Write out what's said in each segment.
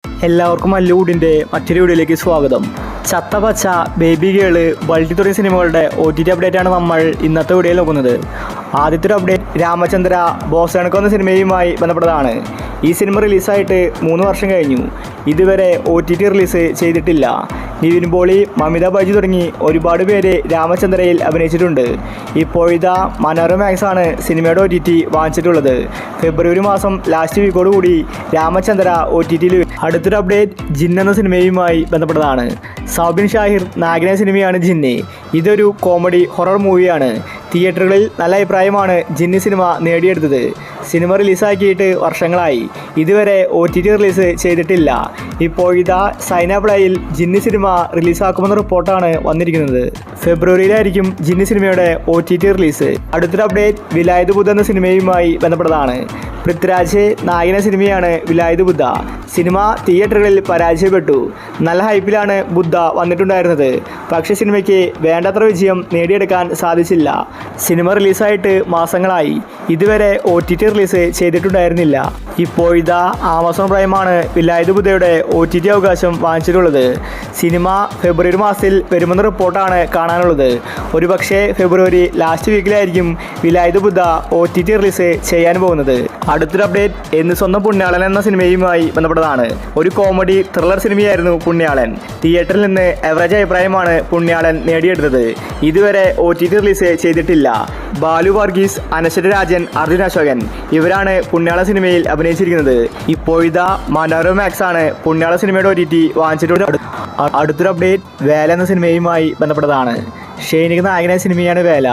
എല്ലാവർക്കും മല്ലൂടിൻ്റെ മറ്റൊരു വീഡിയോയിലേക്ക് സ്വാഗതം. ചത്തപച്ച, ബേബി ഗേള്, ബൾട്ടി തുടങ്ങിയ സിനിമകളുടെ OTT അപ്ഡേറ്റാണ് നമ്മൾ ഇന്നത്തെ വീഡിയോയിൽ നോക്കുന്നത്. ആദ്യത്തെ ഒരു അപ്ഡേറ്റ് രാമചന്ദ്ര ബോസണക്കോ എന്ന സിനിമയുമായി ബന്ധപ്പെട്ടതാണ്. ഈ സിനിമ റിലീസായിട്ട് 3 വർഷം കഴിഞ്ഞു. ഇതുവരെ OTT റിലീസ് ചെയ്തിട്ടില്ല. നിവിൻ പോളി, മമിത ബൈജു തുടങ്ങി ഒരുപാട് പേര് രാമചന്ദ്രയിൽ അഭിനയിച്ചിട്ടുണ്ട്. ഇപ്പോഴിതാ മനോരമാക്സ് ആണ് സിനിമയുടെ OTT വാങ്ങിച്ചിട്ടുള്ളത്. ഫെബ്രുവരി മാസം ലാസ്റ്റ് വീക്കോടുകൂടി രാമചന്ദ്ര OTTയിൽ. അടുത്തൊരു അപ്ഡേറ്റ് ജിൻ എന്ന സിനിമയുമായി ബന്ധപ്പെട്ടതാണ്. സൗബിൻ ഷാഹിർ നായകനായ സിനിമയാണ് ജിന്ന്. ഇതൊരു കോമഡി ഹൊറർ മൂവിയാണ്. തിയേറ്ററുകളിൽ നല്ല അഭിപ്രായമാണ് ജിന്ന് സിനിമ നേടിയെടുത്തത്. സിനിമ റിലീസാക്കിയിട്ട് വർഷങ്ങളായി. ഇതുവരെ OTT റിലീസ് ചെയ്തിട്ടില്ല. ഇപ്പോഴിതാ സൈന പ്ലേയിൽ ജിന്ന് സിനിമ റിലീസാക്കുമെന്ന റിപ്പോർട്ടാണ് വന്നിരിക്കുന്നത്. ഫെബ്രുവരിയിലായിരിക്കും ജിന്ന് സിനിമയുടെ OTT റിലീസ്. അടുത്തൊരു അപ്ഡേറ്റ് വിലായത് ബുദ്ധ എന്ന സിനിമയുമായി ബന്ധപ്പെട്ടതാണ്. പൃഥ്വിരാജ് നായകന സിനിമയാണ് വിലായത് ബുദ്ധ. സിനിമ തിയേറ്ററുകളിൽ പരാജയപ്പെട്ടു. നല്ല ഹൈപ്പിലാണ് ബുദ്ധ വന്നിട്ടുണ്ടായിരുന്നത്. പക്ഷേ സിനിമയ്ക്ക് വേണ്ടത്ര വിജയം നേടിയെടുക്കാൻ സാധിച്ചില്ല. സിനിമ റിലീസായിട്ട് മാസങ്ങളായി. ഇതുവരെ OTT റിലീസ് ചെയ്തിട്ടുണ്ടായിരുന്നില്ല. ഇപ്പോഴിതാ ആമസോൺ പ്രൈമാണ് വിലായത് ബുദ്ധയുടെ OTT അവകാശം വാങ്ങിച്ചിട്ടുള്ളത്. സിനിമ ഫെബ്രുവരി മാസത്തിൽ വരുമെന്ന റിപ്പോർട്ടാണ് കാണാനുള്ളത്. ഒരുപക്ഷെ ഫെബ്രുവരി ലാസ്റ്റ് വീക്കിലായിരിക്കും വിലായത് ബുദ്ധ OTT റിലീസ് ചെയ്യാൻ പോകുന്നത്. അടുത്തൊരു അപ്ഡേറ്റ് എന്ന് സ്വന്തം പുണ്യാളൻ എന്ന സിനിമയുമായി ബന്ധപ്പെട്ടതാണ്. ഒരു കോമഡി ത്രില്ലർ സിനിമയായിരുന്നു പുണ്യാളൻ. തിയേറ്ററിൽ നിന്ന് എവറേജ് അഭിപ്രായമാണ് പുണ്യാളൻ നേടിയെടുത്തത്. ഇതുവരെ OTT റിലീസ് ചെയ്തിട്ടില്ല. ബാലു വർഗീസ്, അനശ്വര രാജൻ, അർജുൻ അശോകൻ ഇവരാണ് പുണ്യാള സിനിമയിൽ അഭിനയിച്ചിരിക്കുന്നത്. ഇപ്പോഴിതാ മനോരമാക്സ് ആണ് പുണ്യാള സിനിമയുടെ OTT വാങ്ങിച്ചിട്ടുള്ളത്. അടുത്തൊരു അപ്ഡേറ്റ് വേല എന്ന സിനിമയുമായി ബന്ധപ്പെട്ടതാണ്. ഷൈനിക നായകനായ സിനിമയാണ് വേല.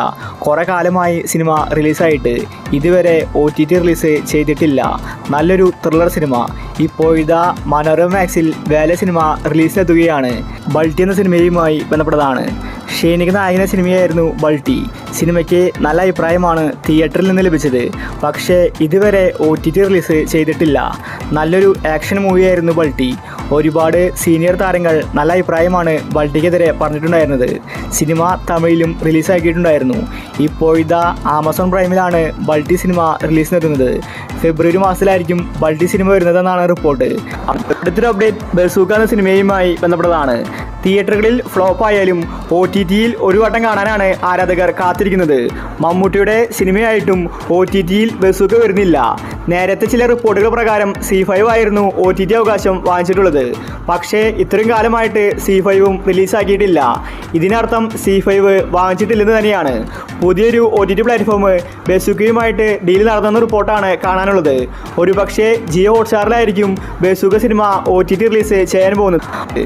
കുറേ കാലമായി സിനിമ റിലീസായിട്ട്. ഇതുവരെ OTT റിലീസ് ചെയ്തിട്ടില്ല. നല്ലൊരു ത്രില്ലർ സിനിമ. ഇപ്പോഴിതാ മനോരമാക്സിൽ വേല സിനിമ റിലീസിലെത്തുകയാണ്. ബൾട്ടി എന്ന സിനിമയുമായി ബന്ധപ്പെട്ടതാണ്. ഷൈനിക നായകനായ സിനിമയായിരുന്നു ബൾട്ടി. സിനിമയ്ക്ക് നല്ല അഭിപ്രായമാണ് തിയേറ്ററിൽ നിന്ന് ലഭിച്ചത്. പക്ഷേ ഇതുവരെ OTT റിലീസ് ചെയ്തിട്ടില്ല. നല്ലൊരു ആക്ഷൻ മൂവിയായിരുന്നു ബൾട്ടി. ഒരുപാട് സീനിയർ താരങ്ങൾ നല്ല അഭിപ്രായമാണ് ബൾട്ടിക്കെതിരെ പറഞ്ഞിട്ടുണ്ടായിരുന്നത്. സിനിമ തമിഴിലും റിലീസാക്കിയിട്ടുണ്ടായിരുന്നു. ഇപ്പോഴിതാ ആമസോൺ പ്രൈമിലാണ് ബൾട്ടി സിനിമ റിലീസിനെത്തുന്നത്. ഫെബ്രുവരി മാസത്തിലായിരിക്കും ബൾട്ടി സിനിമ വരുന്നതെന്നാണ് റിപ്പോർട്ട്. അടുത്തൊരു അപ്ഡേറ്റ് ബസൂക്ക എന്ന സിനിമയുമായി ബന്ധപ്പെട്ടതാണ്. തിയേറ്ററുകളിൽ ഫ്ലോപ്പ് ആയാലും OTTയിൽ ഒരു വട്ടം കാണാനാണ് ആരാധകർ കാത്തിരിക്കുന്നത്. മമ്മൂട്ടിയുടെ സിനിമയായിട്ടും OTTയിൽ ബസൂക്ക വരുന്നില്ല. നേരത്തെ ചില റിപ്പോർട്ടുകൾ പ്രകാരം C5 ആയിരുന്നു OTT അവകാശം വാങ്ങിച്ചിട്ടുള്ളത്. പക്ഷേ ഇത്രയും കാലമായിട്ട് C5ഉം റിലീസാക്കിയിട്ടില്ല. ഇതിനർത്ഥം C5 വാങ്ങിച്ചിട്ടില്ലെന്ന് തന്നെയാണ്. പുതിയൊരു OTT പ്ലാറ്റ്ഫോം ബസൂക്കയുമായിട്ട് ഡീൽ നടത്തുന്ന റിപ്പോർട്ടാണ് കാണാനുള്ളത്. ഒരുപക്ഷെ ജിയോ ഹോട്ട്സ്റ്റാറിലായിരിക്കും ബസൂക്ക സിനിമ OTT റിലീസ് ചെയ്യാൻ പോകുന്നത്.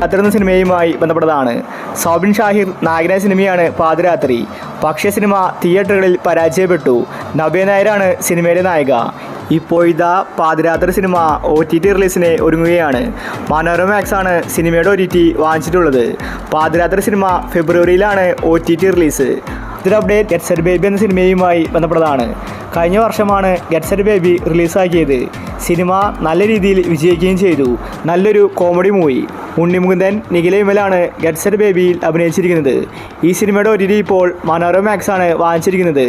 അത്തരം സിനിമയുമായി ബന്ധപ്പെട്ടതാണ്. സൗബിൻ ഷാഹിർ നായകനായ സിനിമയാണ് പാതിരാത്രി. പക്ഷേ സിനിമ തിയേറ്ററുകളിൽ പരാജയപ്പെട്ടു. നവ്യ നായരാണ് സിനിമയിലെ നായിക. ഇപ്പോഴിതാ പാതിരാത്രി സിനിമ OTT റിലീസിന് ഒരുങ്ങുകയാണ്. മനോരമാക്സ് ആണ് സിനിമയുടെ OTT വാങ്ങിച്ചിട്ടുള്ളത്. പാതിരാത്രി സിനിമ ഫെബ്രുവരിയിലാണ് OTT റിലീസ്. ഇതൊരു അപ്ഡേറ്റ് ഗെറ്റ് സെറ്റ് ബേബി എന്ന സിനിമയുമായി ബന്ധപ്പെട്ടതാണ്. കഴിഞ്ഞ വർഷമാണ് ഗെറ്റ് സെറ്റ് ബേബി റിലീസാക്കിയത്. സിനിമ നല്ല രീതിയിൽ വിജയിക്കുകയും ചെയ്തു. നല്ലൊരു കോമഡി മൂവി. ഉണ്ണിമുകുന്ദൻ, നിഖില വിമലാണ് ഗെറ്റ് സെറ്റ് ബേബിയിൽ അഭിനയിച്ചിരിക്കുന്നത്. ഈ സിനിമയുടെ OTT ഇപ്പോൾ മനോരമാക്സ് ആണ് വാങ്ങിച്ചിരിക്കുന്നത്.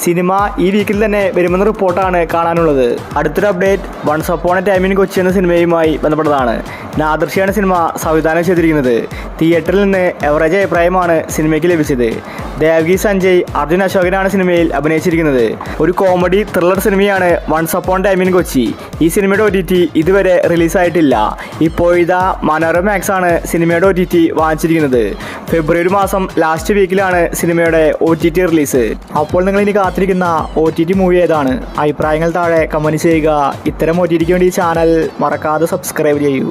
സിനിമ ഈ വീക്കിൽ തന്നെ വരുമെന്ന റിപ്പോർട്ടാണ് കാണാനുള്ളത്. അടുത്തൊരു update once upon a time in Kochi എന്ന സിനിമയുമായി ബന്ധപ്പെട്ടതാണ്. നാദർഷിയാണ് സിനിമ സംവിധാനം ചെയ്തിരിക്കുന്നത്. തിയേറ്ററിൽ നിന്ന് എവറേജ് അഭിപ്രായമാണ് സിനിമയ്ക്ക് ലഭിച്ചത്. ദേവ്ഗി സഞ്ജയ്, അർജുൻ അശോകനാണ് സിനിമയിൽ അഭിനയിച്ചിരിക്കുന്നത്. ഒരു കോമഡി ത്രില്ലർ സിനിമയാണ് once upon time in Kochi. ഈ സിനിമയുടെ OTT ഇതുവരെ റിലീസായിട്ടില്ല. ഇപ്പോഴിതാ മനോരമാക്സ് ആണ് സിനിമയുടെ OTT വാങ്ങിച്ചിരിക്കുന്നത്. ഫെബ്രുവരി മാസം ലാസ്റ്റ് വീക്കിലാണ് സിനിമയുടെ OTT റിലീസ്. അപ്പോൾ നിങ്ങൾ ഇനി കാത്തിരിക്കുന്ന OTT മൂവി ഏതാണ്? അഭിപ്രായങ്ങൾ താഴെ കമൻറ്റ് ചെയ്യുക. ഇത്തരം OTTക്ക് വേണ്ടി ചാനൽ മറക്കാതെ സബ്സ്ക്രൈബ് ചെയ്യൂ.